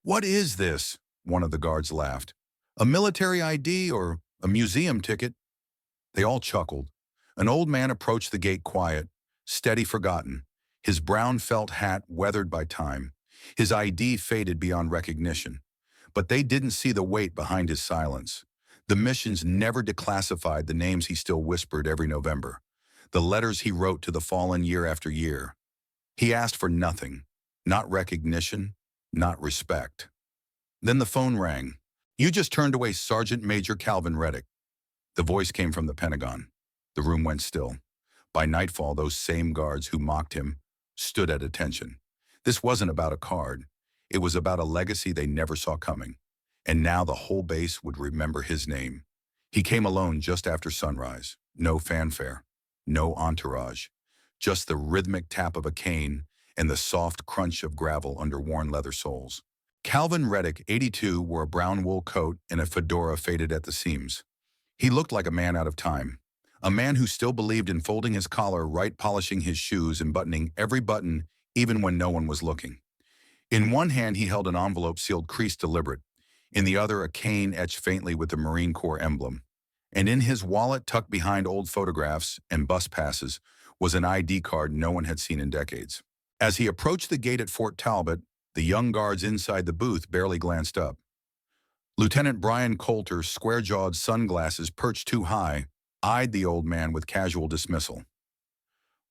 "What is this?" one of the guards laughed. "A military ID or a museum ticket?" They all chuckled. An old man approached the gate quiet, steady forgotten, his brown felt hat weathered by time. His ID faded beyond recognition. But they didn't see the weight behind his silence. The missions never declassified the names he still whispered every November, the letters he wrote to the fallen year after year. He asked for nothing, not recognition, not respect. Then the phone rang. "You just turned away Sergeant Major Calvin Reddick." The voice came from the Pentagon. The room went still. By nightfall, those same guards who mocked him stood at attention. This wasn't about a card. It was about a legacy they never saw coming. And now the whole base would remember his name. He came alone just after sunrise. No fanfare. No entourage. Just the rhythmic tap of a cane and the soft crunch of gravel under worn leather soles. Calvin Reddick, 82, wore a brown wool coat and a fedora faded at the seams. He looked like a man out of time. A man who still believed in folding his collar right, polishing his shoes, and buttoning every button even when no one was looking. In one hand he held an envelope sealed creased deliberate, in the other a cane etched faintly with the Marine Corps emblem. And in his wallet, tucked behind old photographs and bus passes, was an ID card no one had seen in decades. As he approached the gate at Fort Talbot, the young guards inside the booth barely glanced up. Lieutenant Brian Coulter, square-jawed, sunglasses perched too high, eyed the old man with casual dismissal.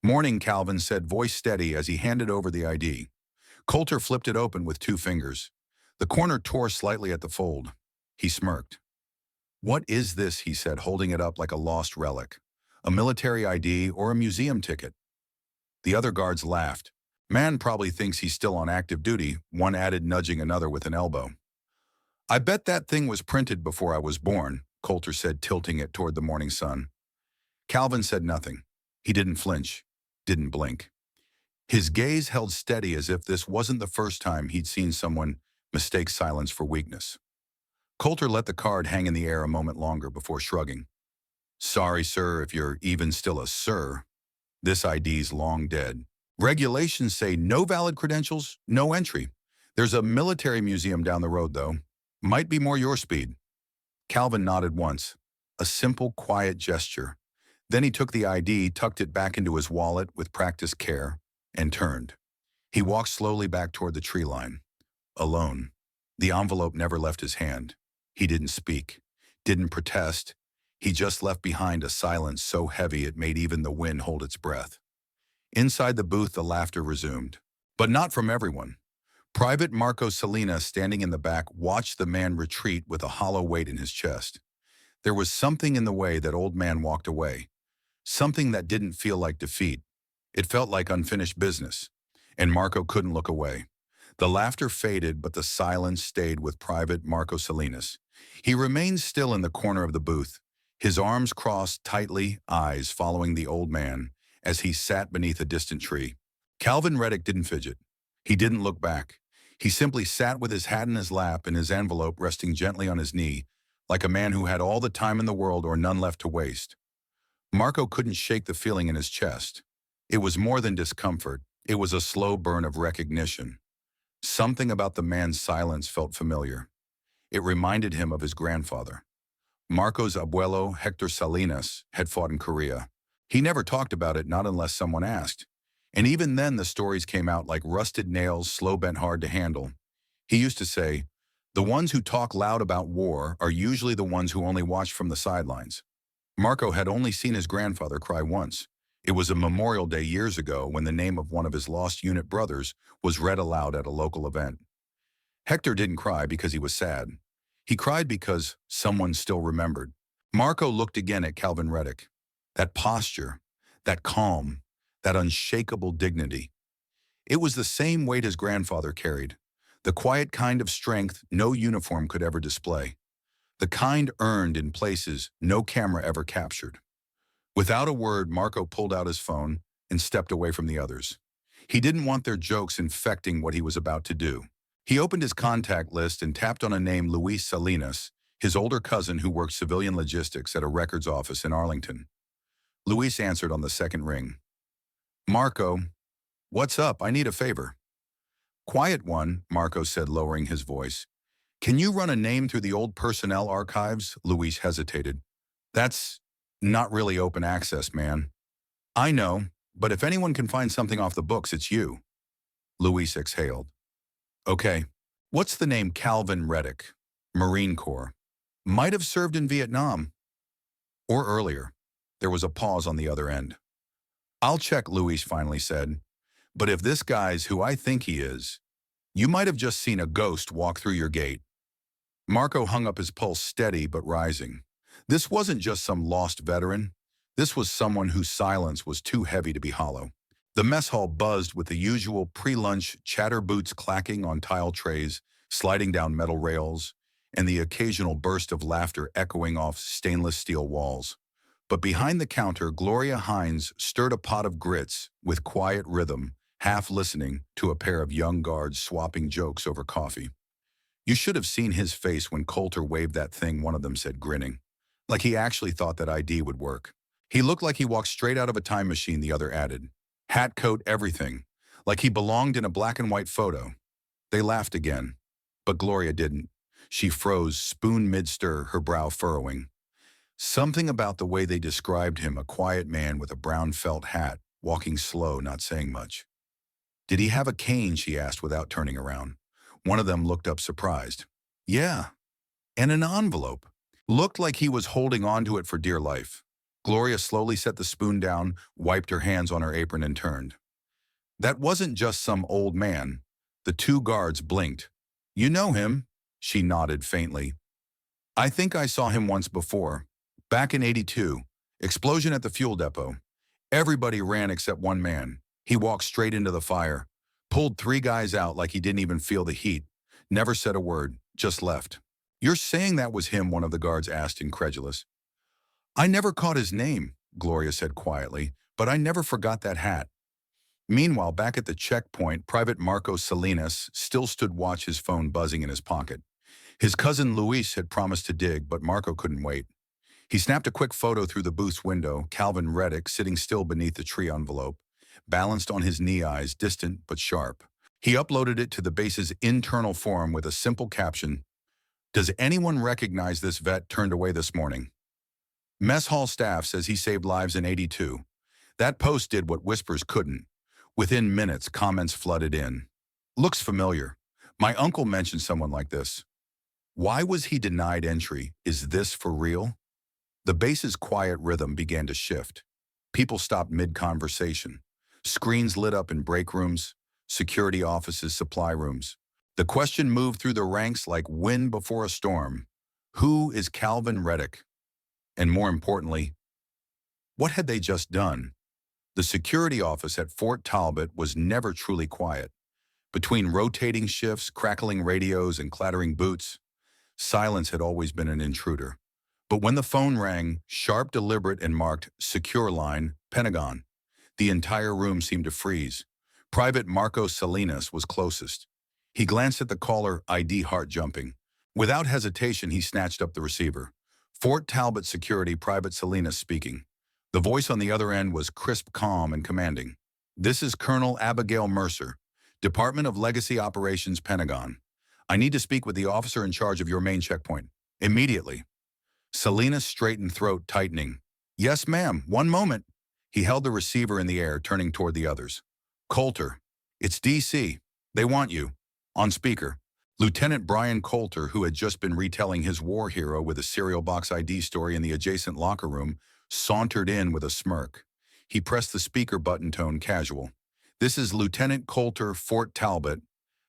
"Morning," Calvin said, voice steady as he handed over the ID. Coulter flipped it open with 2 fingers. The corner tore slightly at the fold. He smirked. "What is this?" he said, holding it up like a lost relic. "A military ID or a museum ticket?" The other guards laughed. "Man probably thinks he's still on active duty," one added, nudging another with an elbow. "I bet that thing was printed before I was born," Coulter said, tilting it toward the morning sun. Calvin said nothing. He didn't flinch, didn't blink. His gaze held steady as if this wasn't the first time he'd seen someone mistake silence for weakness. Coulter let the card hang in the air a moment longer before shrugging. "Sorry, sir, if you're even still a sir. This ID's long dead. Regulations say no valid credentials, no entry. There's a military museum down the road, though. Might be more your speed." Calvin nodded once, a simple, quiet gesture. Then he took the ID, tucked it back into his wallet with practiced care, and turned. He walked slowly back toward the tree line. Alone. The envelope never left his hand. He didn't speak, didn't protest. He just left behind a silence so heavy it made even the wind hold its breath. Inside the booth, the laughter resumed. But not from everyone. Private Marco Salinas, standing in the back, watched the man retreat with a hollow weight in his chest. There was something in the way that old man walked away. Something that didn't feel like defeat. It felt like unfinished business. And Marco couldn't look away. The laughter faded, but the silence stayed with Private Marco Salinas. He remained still in the corner of the booth, his arms crossed tightly, eyes following the old man as he sat beneath a distant tree. Calvin Reddick didn't fidget. He didn't look back. He simply sat with his hat in his lap and his envelope resting gently on his knee, like a man who had all the time in the world or none left to waste. Marco couldn't shake the feeling in his chest. It was more than discomfort. It was a slow burn of recognition. Something about the man's silence felt familiar. It reminded him of his grandfather. Marco's abuelo, Hector Salinas, had fought in Korea. He never talked about it, not unless someone asked. And even then the stories came out like rusted nails, slow bent hard to handle. He used to say, "The ones who talk loud about war are usually the ones who only watch from the sidelines." Marco had only seen his grandfather cry once. It was a Memorial Day years ago when the name of one of his lost unit brothers was read aloud at a local event. Hector didn't cry because he was sad. He cried because someone still remembered. Marco looked again at Calvin Reddick. That posture, that calm, that unshakable dignity. It was the same weight his grandfather carried, the quiet kind of strength no uniform could ever display, the kind earned in places no camera ever captured. Without a word, Marco pulled out his phone and stepped away from the others. He didn't want their jokes infecting what he was about to do. He opened his contact list and tapped on a name, Luis Salinas, his older cousin who worked civilian logistics at a records office in Arlington. Luis answered on the second ring. "Marco, what's up? I need a favor." Quiet one, Marco said, lowering his voice. Can you run a name through the old personnel archives? Luis hesitated. That's not really open access, man. I know, but if anyone can find something off the books, it's you. Luis exhaled. Okay. What's the name? Calvin Reddick, Marine Corps. Might have served in Vietnam. Or earlier. There was a pause on the other end. I'll check, Luis finally said. But if this guy's who I think he is, you might have just seen a ghost walk through your gate. Marco hung up his pulse, steady but rising. This wasn't just some lost veteran. This was someone whose silence was too heavy to be hollow. The mess hall buzzed with the usual pre-lunch chatter, boots clacking on tile trays, sliding down metal rails, and the occasional burst of laughter echoing off stainless steel walls. But behind the counter, Gloria Hines stirred a pot of grits with quiet rhythm, half listening to a pair of young guards swapping jokes over coffee. You should have seen his face when Coulter waved that thing, one of them said, grinning. Like he actually thought that ID would work. He looked like he walked straight out of a time machine, the other added. Hat, coat, everything. Like he belonged in a black and white photo. They laughed again. But Gloria didn't. She froze, spoon mid-stir, her brow furrowing. Something about the way they described him, a quiet man with a brown felt hat, walking slow, not saying much. Did he have a cane, she asked without turning around. One of them looked up surprised. Yeah, and an envelope. Looked like he was holding onto it for dear life. Gloria slowly set the spoon down, wiped her hands on her apron and turned. That wasn't just some old man. The two guards blinked. You know him? She nodded faintly. I think I saw him once before. Back in '82. Explosion at the fuel depot. Everybody ran except one man. He walked straight into the fire. Pulled 3 guys out like he didn't even feel the heat. Never said a word, just left. You're saying that was him? One of the guards asked, incredulous. I never caught his name, Gloria said quietly, but I never forgot that hat. Meanwhile, back at the checkpoint, Private Marco Salinas still stood watch, his phone buzzing in his pocket. His cousin Luis had promised to dig, but Marco couldn't wait. He snapped a quick photo through the booth's window, Calvin Reddick sitting still beneath the tree envelope, balanced on his knee, eyes distant but sharp. He uploaded it to the base's internal forum with a simple caption, Does anyone recognize this vet turned away this morning? Mess hall staff says he saved lives in '82. That post did what whispers couldn't. Within minutes, comments flooded in. Looks familiar. My uncle mentioned someone like this. Why was he denied entry? Is this for real? The base's quiet rhythm began to shift. People stopped mid-conversation. Screens lit up in break rooms, security offices, supply rooms. The question moved through the ranks like wind before a storm. Who is Calvin Reddick? And more importantly, what had they just done? The security office at Fort Talbot was never truly quiet. Between rotating shifts, crackling radios, and clattering boots, silence had always been an intruder. But when the phone rang, sharp, deliberate, and marked Secure Line, Pentagon, the entire room seemed to freeze. Private Marco Salinas was closest. He glanced at the caller, ID heart jumping. Without hesitation, he snatched up the receiver. Fort Talbot Security, Private Salinas speaking. The voice on the other end was crisp, calm, and commanding. This is Colonel Abigail Mercer, Department of Legacy Operations, Pentagon. I need to speak with the officer in charge of your main checkpoint. Immediately. Salinas straightened, throat tightening. Yes, ma'am. One moment. He held the receiver in the air, turning toward the others. Coulter. It's DC. They want you. On speaker. Lieutenant Brian Coulter, who had just been retelling his war hero with a cereal box ID story in the adjacent locker room, sauntered in with a smirk. He pressed the speaker button, tone casual. This is Lieutenant Coulter, Fort Talbot.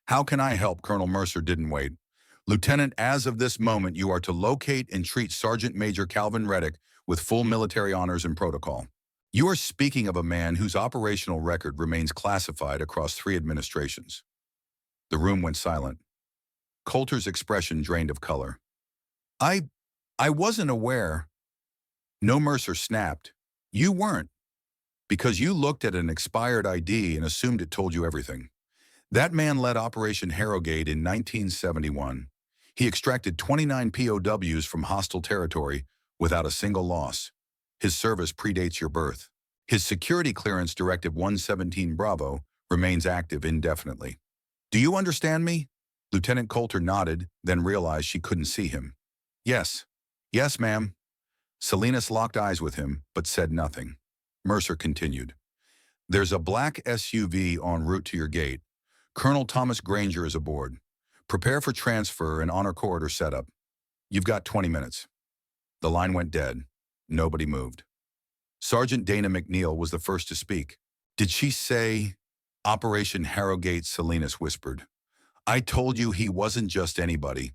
How can I help? Colonel Mercer didn't wait. Lieutenant, as of this moment, you are to locate and treat Sergeant Major Calvin Reddick with full military honors and protocol. You are speaking of a man whose operational record remains classified across 3 administrations. The room went silent. Coulter's expression drained of color. I wasn't aware. No, Mercer snapped. You weren't. Because you looked at an expired ID and assumed it told you everything. That man led Operation Harrogate in 1971. He extracted 29 POWs from hostile territory without a single loss. His service predates your birth. His security clearance, Directive 117 Bravo, remains active indefinitely. Do you understand me? Lieutenant Coulter nodded, then realized she couldn't see him. Yes. Yes, ma'am. Salinas locked eyes with him, but said nothing. Mercer continued. There's a black SUV en route to your gate. Colonel Thomas Granger is aboard. Prepare for transfer and honor corridor setup. You've got 20 minutes. The line went dead. Nobody moved. Sergeant Dana McNeil was the first to speak. Did she say Operation Harrogate? Salinas whispered. I told you he wasn't just anybody.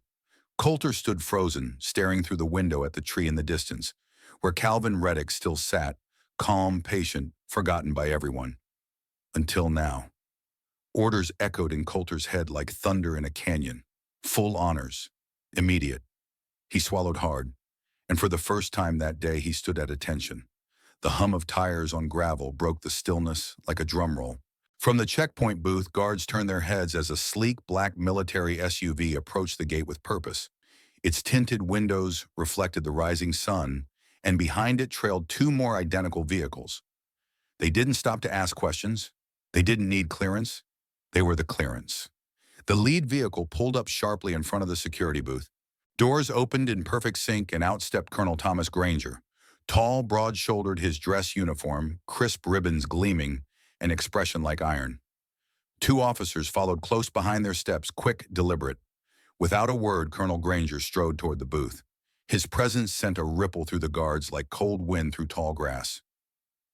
Coulter stood frozen, staring through the window at the tree in the distance, where Calvin Reddick still sat, calm, patient, forgotten by everyone. Until now. Orders echoed in Coulter's head like thunder in a canyon. Full honors. Immediate. He swallowed hard, and for the first time that day he stood at attention. The hum of tires on gravel broke the stillness like a drum roll. From the checkpoint booth, guards turned their heads as a sleek black military SUV approached the gate with purpose. Its tinted windows reflected the rising sun, and behind it trailed two more identical vehicles. They didn't stop to ask questions. They didn't need clearance. They were the clearance. The lead vehicle pulled up sharply in front of the security booth. Doors opened in perfect sync and out stepped Colonel Thomas Granger. Tall, broad-shouldered, his dress uniform, crisp ribbons gleaming, an expression like iron. Two officers followed close behind their steps, quick, deliberate. Without a word, Colonel Granger strode toward the booth. His presence sent a ripple through the guards like cold wind through tall grass.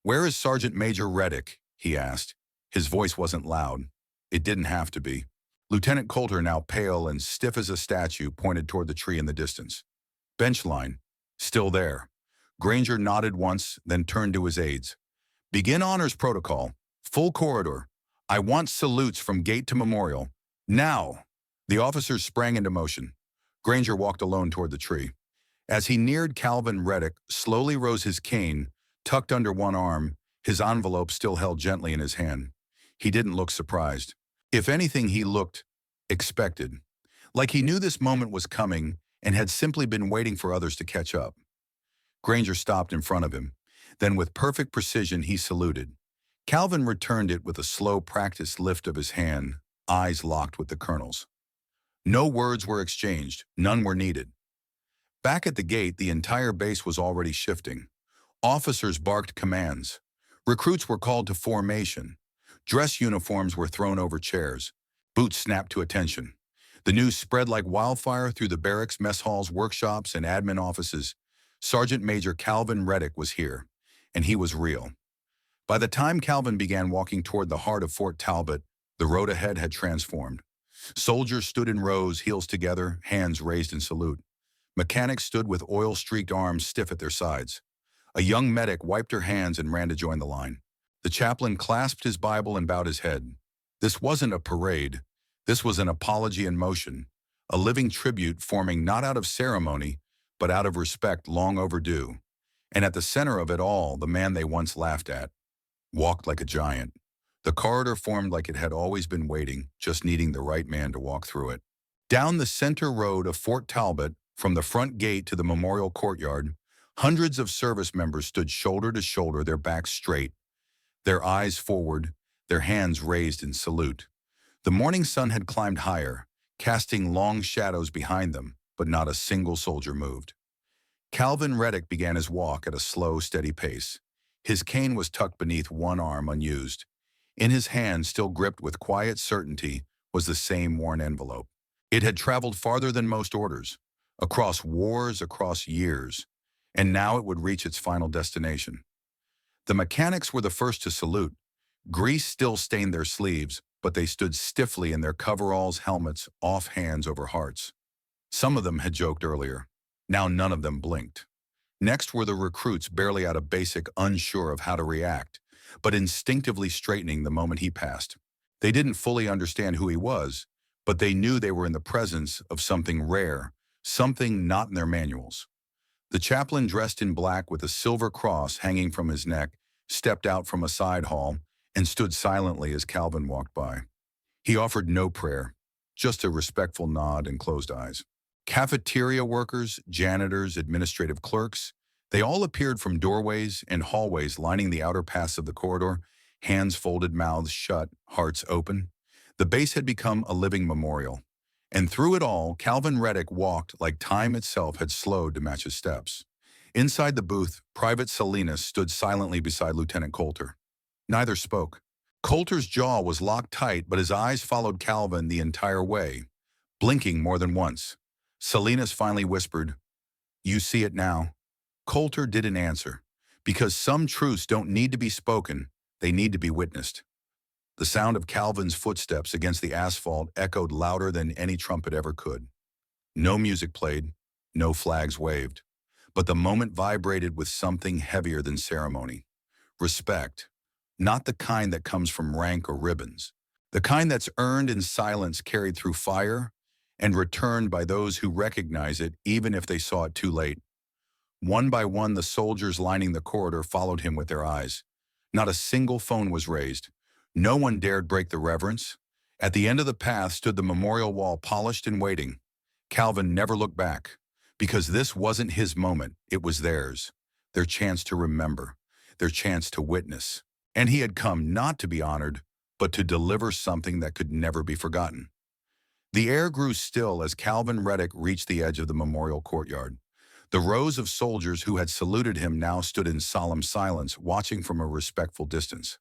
Where is Sergeant Major Reddick? He asked. His voice wasn't loud. It didn't have to be. Lieutenant Coulter, now pale and stiff as a statue, pointed toward the tree in the distance. Bench line. Still there. Granger nodded once, then turned to his aides. Begin honors protocol. Full corridor. I want salutes from gate to memorial. Now! The officers sprang into motion. Granger walked alone toward the tree. As he neared Calvin Reddick, slowly rose his cane, tucked under one arm, his envelope still held gently in his hand. He didn't look surprised. If anything, he looked expected, like he knew this moment was coming and had simply been waiting for others to catch up. Granger stopped in front of him. Then with perfect precision, he saluted. Calvin returned it with a slow, practiced lift of his hand, eyes locked with the colonel's. No words were exchanged. None were needed. Back at the gate, the entire base was already shifting. Officers barked commands. Recruits were called to formation. Dress uniforms were thrown over chairs. Boots snapped to attention. The news spread like wildfire through the barracks, mess halls, workshops, and admin offices. Sergeant Major Calvin Reddick was here, and he was real. By the time Calvin began walking toward the heart of Fort Talbot, the road ahead had transformed. Soldiers stood in rows, heels together, hands raised in salute. Mechanics stood with oil-streaked arms stiff at their sides. A young medic wiped her hands and ran to join the line. The chaplain clasped his Bible and bowed his head. This wasn't a parade. This was an apology in motion, a living tribute forming not out of ceremony, but out of respect long overdue. And at the center of it all, the man they once laughed at, walked like a giant. The corridor formed like it had always been waiting, just needing the right man to walk through it. Down the center road of Fort Talbot, from the front gate to the memorial courtyard, hundreds of service members stood shoulder to shoulder, their backs straight, their eyes forward, their hands raised in salute. The morning sun had climbed higher, casting long shadows behind them, but not a single soldier moved. Calvin Reddick began his walk at a slow, steady pace. His cane was tucked beneath one arm, unused. In his hand, still gripped with quiet certainty, was the same worn envelope. It had traveled farther than most orders, across wars, across years, and now it would reach its final destination. The mechanics were the first to salute. Grease still stained their sleeves, but they stood stiffly in their coveralls, helmets, off hands over hearts. Some of them had joked earlier. Now none of them blinked. Next were the recruits, barely out of basic, unsure of how to react, but instinctively straightening the moment he passed. They didn't fully understand who he was, but they knew they were in the presence of something rare, something not in their manuals. The chaplain, dressed in black with a silver cross hanging from his neck, stepped out from a side hall and stood silently as Calvin walked by. He offered no prayer, just a respectful nod and closed eyes. Cafeteria workers, janitors, administrative clerks, they all appeared from doorways and hallways lining the outer paths of the corridor, hands folded, mouths shut, hearts open. The base had become a living memorial. And through it all, Calvin Reddick walked like time itself had slowed to match his steps. Inside the booth, Private Salinas stood silently beside Lieutenant Coulter. Neither spoke. Coulter's jaw was locked tight, but his eyes followed Calvin the entire way, blinking more than once. Salinas finally whispered, "You see it now?" Coulter didn't answer, because some truths don't need to be spoken, they need to be witnessed. The sound of Calvin's footsteps against the asphalt echoed louder than any trumpet ever could. No music played, no flags waved, but the moment vibrated with something heavier than ceremony. Respect. Not the kind that comes from rank or ribbons. The kind that's earned in silence, carried through fire, and returned by those who recognize it even if they saw it too late. One by one, the soldiers lining the corridor followed him with their eyes. Not a single phone was raised. No one dared break the reverence. At the end of the path stood the memorial wall, polished and waiting. Calvin never looked back, because this wasn't his moment, it was theirs. Their chance to remember, their chance to witness. And he had come not to be honored, but to deliver something that could never be forgotten. The air grew still as Calvin Reddick reached the edge of the memorial courtyard. The rows of soldiers who had saluted him now stood in solemn silence, watching from a respectful distance.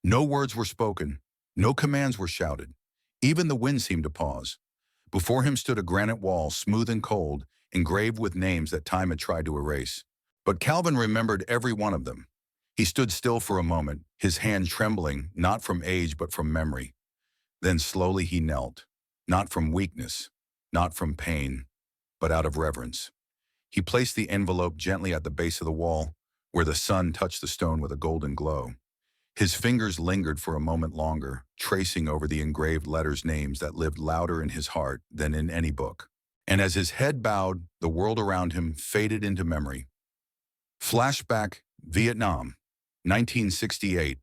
No words were spoken, no commands were shouted. Even the wind seemed to pause. Before him stood a granite wall, smooth and cold, engraved with names that time had tried to erase. But Calvin remembered every one of them. He stood still for a moment, his hand trembling, not from age but from memory. Then slowly he knelt, not from weakness, not from pain, but out of reverence. He placed the envelope gently at the base of the wall, where the sun touched the stone with a golden glow. His fingers lingered for a moment longer, tracing over the engraved letters names that lived louder in his heart than in any book. And as his head bowed, the world around him faded into memory. Flashback, Vietnam, 1968.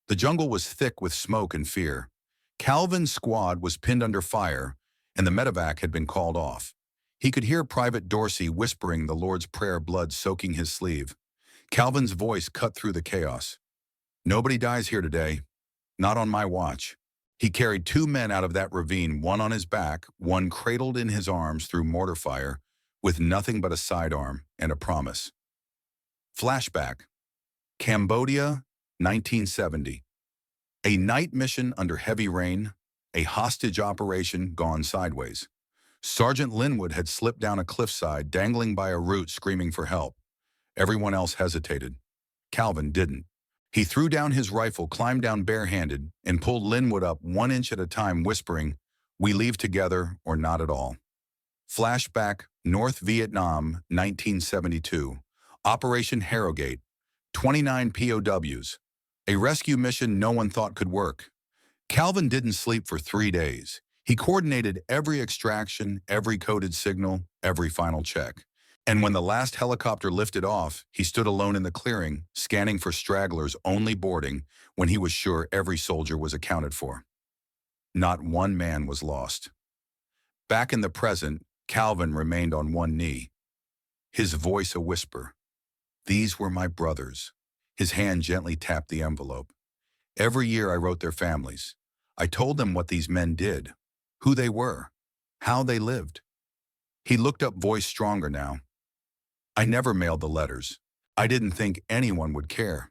The jungle was thick with smoke and fear. Calvin's squad was pinned under fire, and the medevac had been called off. He could hear Private Dorsey whispering the Lord's Prayer, blood soaking his sleeve. Calvin's voice cut through the chaos. "Nobody dies here today. Not on my watch." He carried 2 men out of that ravine, one on his back, one cradled in his arms through mortar fire, with nothing but a sidearm and a promise. Flashback. Cambodia, 1970. A night mission under heavy rain, a hostage operation gone sideways. Sergeant Linwood had slipped down a cliffside, dangling by a root, screaming for help. Everyone else hesitated. Calvin didn't. He threw down his rifle, climbed down barehanded, and pulled Linwood up 1 inch at a time, whispering, "We leave together or not at all." Flashback, North Vietnam, 1972. Operation Harrogate. 29 POWs. A rescue mission no one thought could work. Calvin didn't sleep for 3 days. He coordinated every extraction, every coded signal, every final check. And when the last helicopter lifted off, he stood alone in the clearing, scanning for stragglers, only boarding when he was sure every soldier was accounted for. Not one man was lost. Back in the present, Calvin remained on one knee, his voice a whisper. "These were my brothers." His hand gently tapped the envelope. "Every year I wrote their families. I told them what these men did, who they were, how they lived." He looked up, voice stronger now. "I never mailed the letters. I didn't think anyone would care."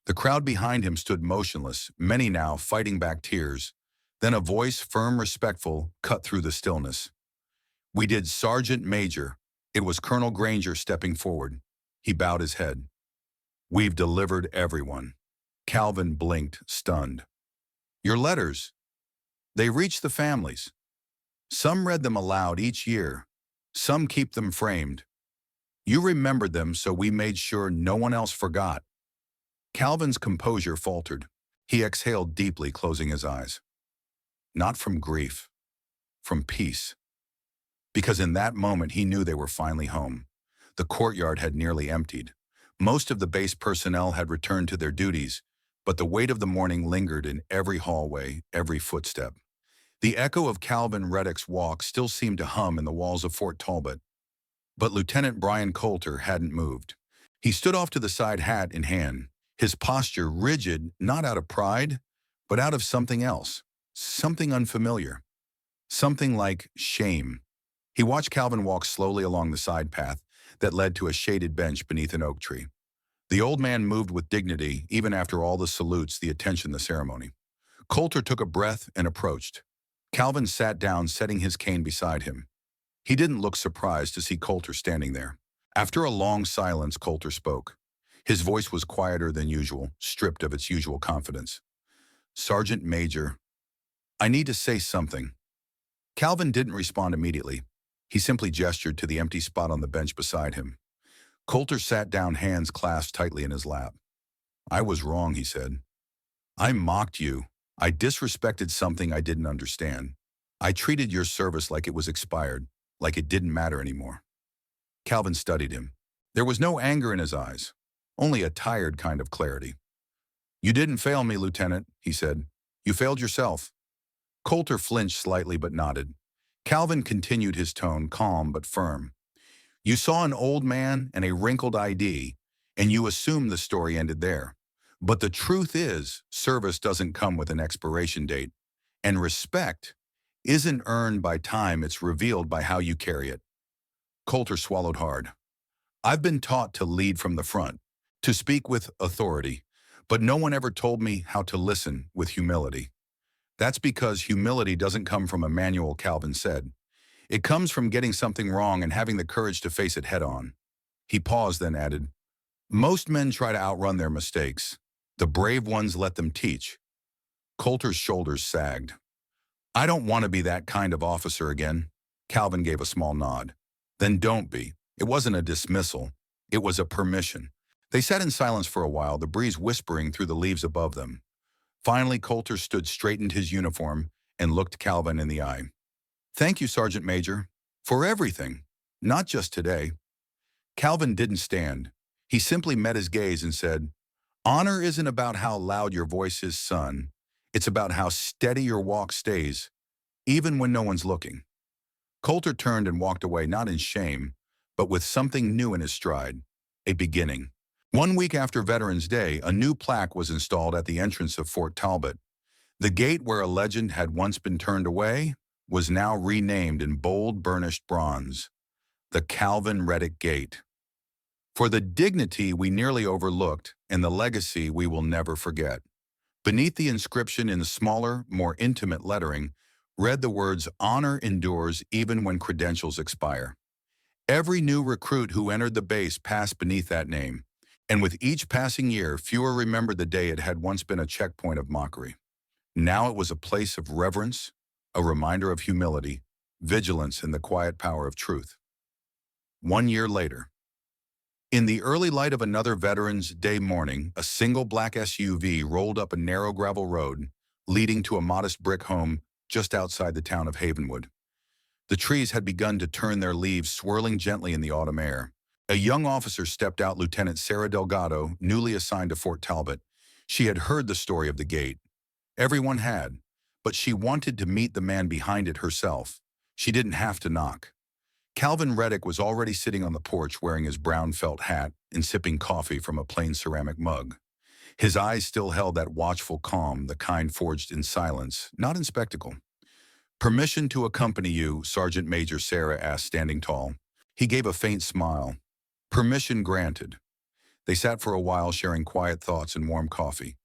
The crowd behind him stood motionless, many now fighting back tears. Then a voice, firm, respectful, cut through the stillness. "We did, Sergeant Major." It was Colonel Granger stepping forward. He bowed his head. "We've delivered everyone." Calvin blinked, stunned. "Your letters, they reached the families. Some read them aloud each year. Some keep them framed. You remembered them, so we made sure no one else forgot." Calvin's composure faltered. He exhaled deeply, closing his eyes. Not from grief, from peace. Because in that moment he knew they were finally home. The courtyard had nearly emptied. Most of the base personnel had returned to their duties, but the weight of the morning lingered in every hallway, every footstep. The echo of Calvin Reddick's walk still seemed to hum in the walls of Fort Talbot. But Lieutenant Brian Coulter hadn't moved. He stood off to the side, hat in hand, his posture rigid, not out of pride, but out of something else. something unfamiliar, something like shame. He watched Calvin walk slowly along the side path that led to a shaded bench beneath an oak tree. The old man moved with dignity, even after all the salutes, the attention, the ceremony. Coulter took a breath and approached. Calvin sat down, setting his cane beside him. He didn't look surprised to see Coulter standing there. After a long silence, Coulter spoke. His voice was quieter than usual, stripped of its usual confidence. "Sergeant Major, I need to say something." Calvin didn't respond immediately. He simply gestured to the empty spot on the bench beside him. Coulter sat down, hands clasped tightly in his lap. "I was wrong," he said. "I mocked you. I disrespected something I didn't understand. I treated your service like it was expired, like it didn't matter anymore." Calvin studied him. There was no anger in his eyes, only a tired kind of clarity. "You didn't fail me, Lieutenant," he said. "You failed yourself." Coulter flinched slightly but nodded. Calvin continued, his tone calm but firm. "You saw an old man and a wrinkled ID, and you assumed the story ended there. But the truth is, service doesn't come with an expiration date, and respect isn't earned by time, it's revealed by how you carry it." Coulter swallowed hard. "I've been taught to lead from the front, to speak with authority, but no one ever told me how to listen with humility. That's because humility doesn't come from a manual," Calvin said. "It comes from getting something wrong and having the courage to face it head on." He paused, then added, "Most men try to outrun their mistakes. The brave ones let them teach." Coulter's shoulders sagged. "I don't want to be that kind of officer again." Calvin gave a small nod. "Then don't be." It wasn't a dismissal. It was a permission. They sat in silence for a while, the breeze whispering through the leaves above them. Finally, Coulter straightened his uniform and looked Calvin in the eye. "Thank you, Sergeant Major, for everything, not just today." Calvin didn't stand. He simply met his gaze and said, "Honor isn't about how loud your voice is, son. It's about how steady your walk stays, even when no one's looking." Coulter turned and walked away, not in shame, but with something new in his stride, a beginning. 1 week after Veterans Day, a new plaque was installed at the entrance of Fort Talbot. The gate where a legend had once been turned away was now renamed in bold burnished bronze, the Calvin Reddick Gate. For the dignity we nearly overlooked and the legacy we will never forget. Beneath the inscription, in smaller, more intimate lettering, read the words, "Honor endures even when credentials expire." Every new recruit who entered the base passed beneath that name, and with each passing year, fewer remembered the day it had once been a checkpoint of mockery. Now it was a place of reverence, a reminder of humility, vigilance, and the quiet power of truth. 1 year later, in the early light of another Veterans Day morning, a single black SUV rolled up a narrow gravel road leading to a modest brick home just outside the town of Havenwood. The trees had begun to turn their leaves, swirling gently in the autumn air. A young officer stepped out, Lieutenant Sarah Delgado, newly assigned to Fort Talbot. She had heard the story of the gate. Everyone had, but she wanted to meet the man behind it herself. She didn't have to knock. Calvin Reddick was already sitting on the porch wearing his brown felt hat and sipping coffee from a plain ceramic mug. His eyes still held that watchful calm, the kind forged in silence, not in spectacle. "Permission to accompany you," Sergeant Major Sarah asked, standing tall. He gave a faint smile. "Permission granted." They sat for a while, sharing quiet thoughts and warm coffee.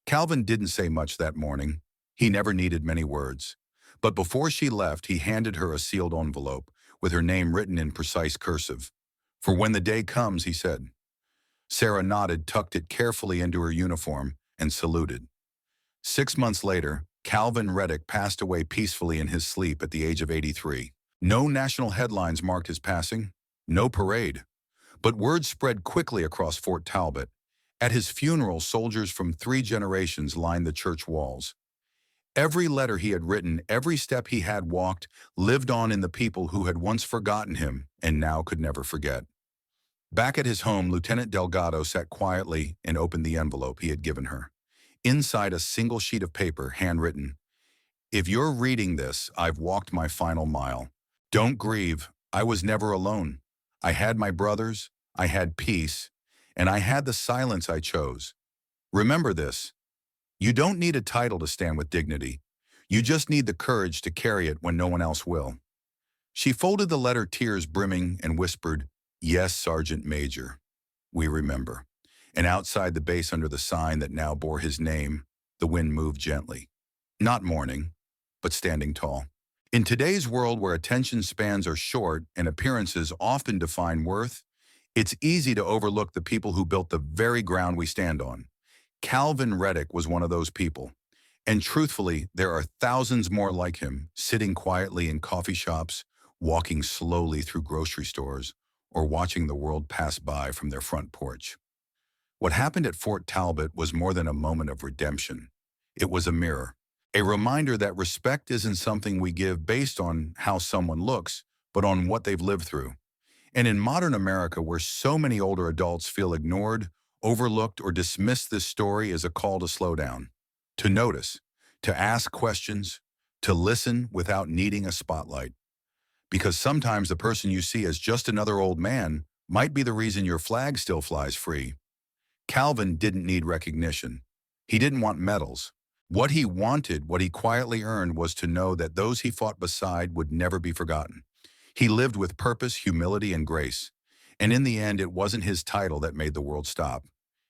Calvin didn't say much that morning. He never needed many words. But before she left, he handed her a sealed envelope with her name written in precise cursive. "For when the day comes," he said. Sarah nodded, tucked it carefully into her uniform, and saluted. 6 months later, Calvin Reddick passed away peacefully in his sleep at the age of 83. No national headlines marked his passing, no parade. But word spread quickly across Fort Talbot. At his funeral, soldiers from 3 generations lined the church walls. Every letter he had written, every step he had walked, lived on in the people who had once forgotten him and now could never forget. Back at his home, Lieutenant Delgado sat quietly and opened the envelope he had given her. Inside, a single sheet of paper, handwritten. "If you're reading this, I've walked my final mile. Don't grieve. I was never alone. I had my brothers, I had peace, and I had the silence I chose. Remember this. You don't need a title to stand with dignity. You just need the courage to carry it when no one else will. She folded the letter, tears brimming, and whispered, "Yes, Sergeant Major, we remember." And outside the base, under the sign that now bore his name, the wind moved gently. Not mourning, but standing tall. In today's world where attention spans are short and appearances often define worth, it's easy to overlook the people who built the very ground we stand on. Calvin Reddick was one of those people. And truthfully, there are thousands more like him, sitting quietly in coffee shops, walking slowly through grocery stores, or watching the world pass by from their front porch. What happened at Fort Talbot was more than a moment of redemption. It was a mirror, a reminder that respect isn't something we give based on how someone looks, but on what they've lived through. And in modern America, where so many older adults feel ignored, overlooked, or dismiss, this story is a call to slow down, to notice, to ask questions, to listen without needing a spotlight. Because sometimes the person you see as just another old man might be the reason your flag still flies free. Calvin didn't need recognition. He didn't want medals. What he wanted, what he quietly earned, was to know that those he fought beside would never be forgotten. He lived with purpose, humility, and grace. And in the end, it wasn't his title that made the world stop.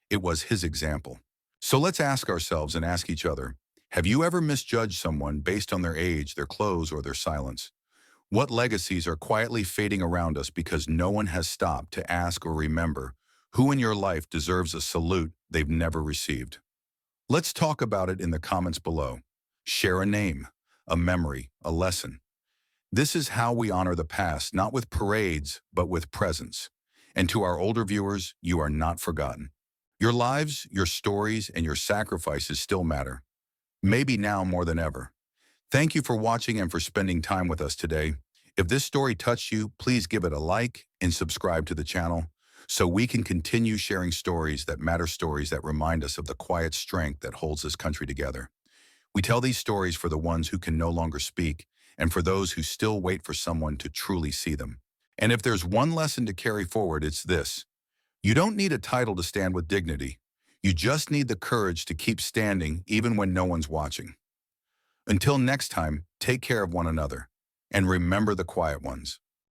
It was his example. So let's ask ourselves and ask each other, have you ever misjudged someone based on their age, their clothes, or their silence? What legacies are quietly fading around us because no one has stopped to ask or remember who in your life deserves a salute they've never received? Let's talk about it in the comments below. Share a name, a memory, a lesson. This is how we honor the past, not with parades, but with presence. And to our older viewers, you are not forgotten. Your lives, your stories, and your sacrifices still matter. Maybe now more than ever. Thank you for watching and for spending time with us today. If this story touched you, please give it a like and subscribe to the channel so we can continue sharing stories that matter, stories that remind us of the quiet strength that holds this country together. We tell these stories for the ones who can no longer speak and for those who still wait for someone to truly see them. And if there's one lesson to carry forward, it's this. You don't need a title to stand with dignity. You just need the courage to keep standing even when no one's watching. Until next time, take care of one another and remember the quiet ones.